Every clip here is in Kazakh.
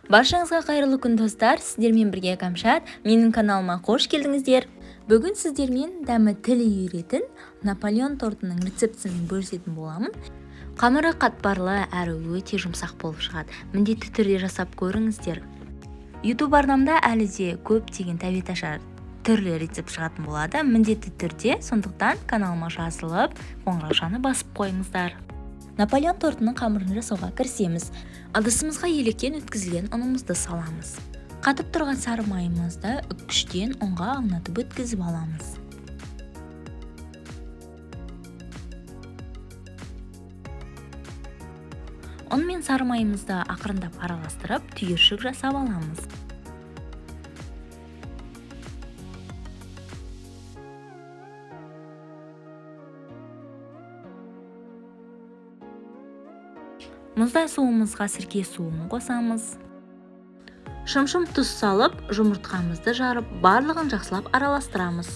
Баршаңызға қайырлы күн достар, сіздермен бірге Кәмшат, менің каналыма қош келдіңіздер. Бүгін сіздермен дәмі тілі үйіретін Наполеон тортының рецептісімен бөлісетін боламын. Қамыры қатпарлы әрі өте жұмсақ болып шығады. Міндетті түрде жасап көріңіздер. YouTube арнамда әлі де көптеген тәбеташар түрлі рецепт шығатын болады. Міндетті түрде, сондықтан каналыма жазылып, қоңыраушаны басып қойыңыздар. Наполеон тортының қамырын жасауға кірісеміз. Ыдысымызға електен өткізілген ұнымызды саламыз. Қатып тұрған сары майымызды үккіштен ұнға аунатып өткізіп аламыз. Ұн мен сары майымызды ақырындап араластырып, түйіршік жасап аламыз. Мұздай суымызға сірке суын қосамыз. Шым-шым тұз салып, жұмыртқамызды жарып, барлығын жақсылап араластырамыз.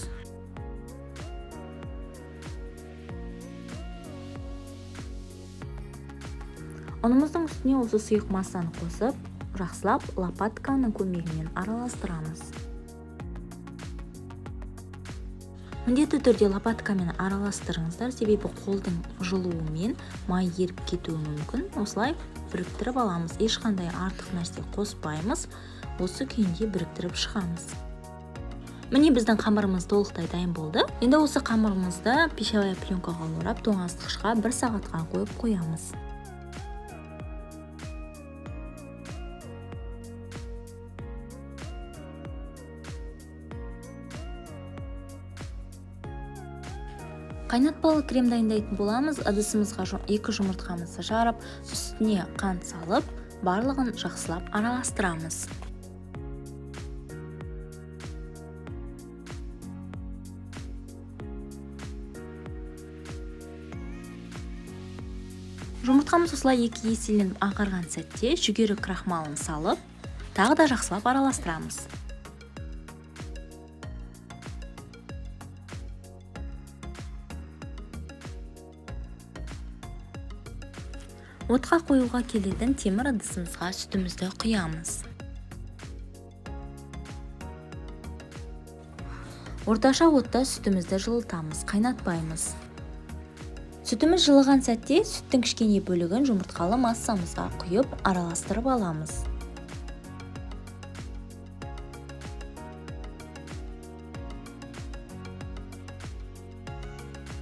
Ұнымыздың үстіне осы сұйық массаны қосып, жақсылап лопатканың көмегімен араластырамыз. Міндетті түрде лопаткамен араластырыңыздар, себебі қолдың жылуымен май еріп кетуі мүмкін. Осылай біріктіріп аламыз. Ешқандай артық нәрсе қоспаймыз. Осы күйінде біріктіріп шығамыз. Міне біздің қамырымыз толықтай дайын болды. Енді осы қамырымызды пищевая пленкаға орап, тоңазытқышқа 1 сағатқа қойып қоямыз. Қайнатпалы крем дайындайтын боламыз. Ыдысымызға 2 жұмыртқамызды жарып, үстіне қант салып, барлығын жақсылап араластырамыз. Жұмыртқамыз осылай 2 еселеніп ағарған сәтте жүгері крахмалын салып, тағы да жақсылап араластырамыз. Отқа қоюға келетін темір ыдысымызға сүтімізді құямыз. Орташа отта сүтімізді жылытамыз, қайнатпаймыз. Сүтіміз жылыған сәтте сүттің кішкене бөлігін жұмыртқалы массамызға құйып, араластырып аламыз.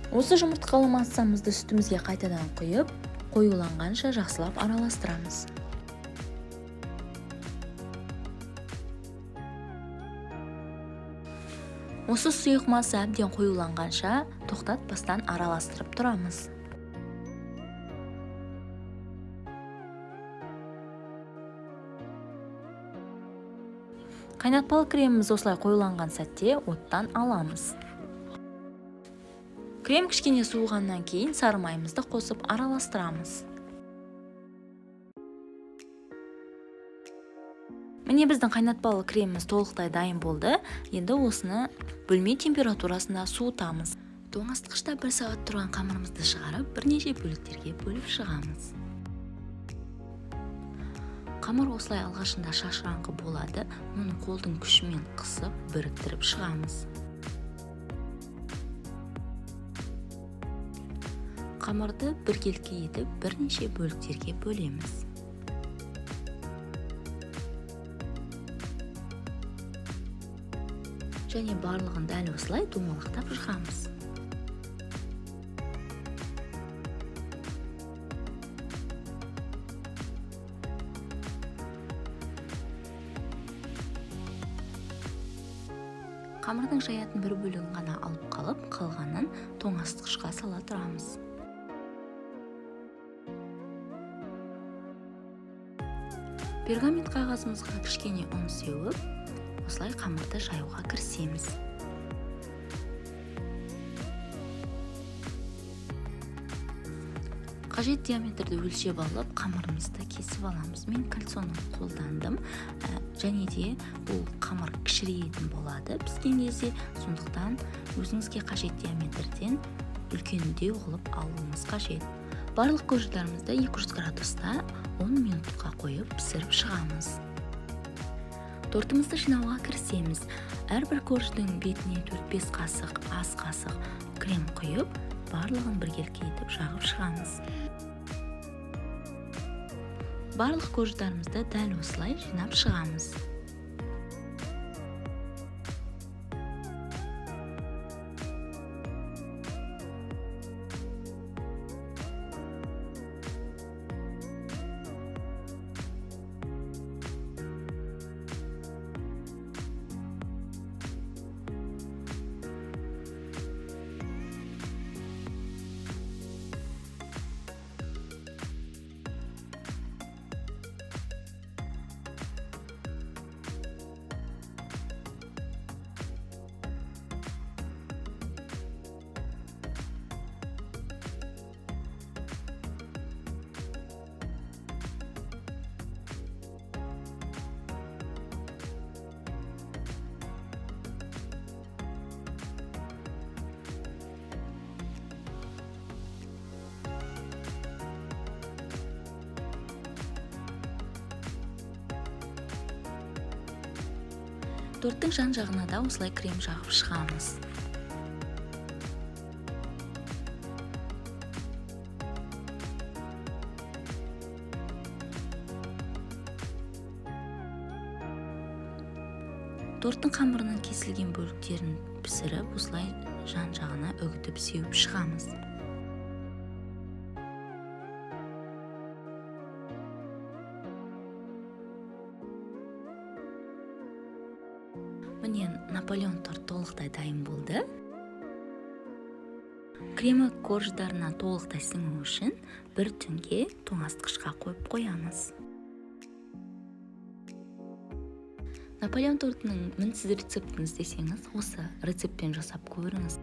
Осы жұмыртқалы массамызды сүтімізге қайтадан құйып, қоюланғанша жақсылап араластырамыз. Осы сұйық масса әбден қоюланғанша тоқтатпастан араластырып тұрамыз. Қайнатпалы креміміз осылай қоюланған сәтте оттан аламыз. Крем кішкене суығаннан кейін сары майымызды қосып араластырамыз. Міне біздің қайнатпалы креміміз толықтай дайын болды. Енді осыны бөлме температурасында суытамыз. Тоңазытқышта 1 сағат тұрған қамырымызды шығарып, бірнеше бөліктерге бөліп шығамыз. Қамыр осылай алғашында шашыраңқы болады. Оны қолдың күшімен қысып, біріктіріп шығамыз. Қамырды біркелкі етіп, бірнеше бөліктерге бөлеміз. Және барлығын дәл осылай домалақтап шығамыз. Қамырдың жаятын бір бөлігін ғана алып қалып, қалғанын тоңазытқышқа сала тұрамыз. Пергамент қағазымызға кішкене ұн сеуіп, осылай қамырды жаюға кірісеміз. Қажет диаметрді өлшеп алып, қамырымызды кесіп аламыз. Мен кальцоны қолдандым, және де бұл қамыр кішірейтін болады піскен кезде, сондықтан өзіңізге қажет диаметрден үлкендеу қылып алуымыз қажет. Барлық көкжидарымызды 200 градуста 10 минутқа қойып пісіріп шығамыз. Тортымызды жинауға кірісеміз. Әрбір корждың бетіне 4-5 қасық, ас қасық крем құйып, барлығын біркелкі етіп жағып шығамыз. Барлық корждарымызды дәл осылай жинап шығамыз. Торттың жан-жағына да осылай крем жағып шығамыз. Торттың қамырының кесілген бөліктерін пісіріп, осылай жан-жағына үгітіп сеуіп шығамыз. Міне, Наполеон торт толықтай дайын болды. Кремі корждарына толықтай сіңу үшін бір түнге тоңазытқышқа қойып қоямыз. Наполеон тортының мінсіз рецептін іздесеңіз, осы рецептпен жасап көріңіз.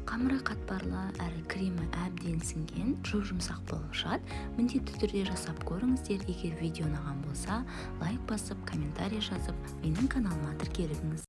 Қамыры қатпарлы әрі кремі әбден сіңген, жұмсақ болып шығады. Міндетті түрде жасап көріңіздер. Егер видео ұнаған болса, лайк басып, комментарий жазып, менің каналыма тіркеліңіз.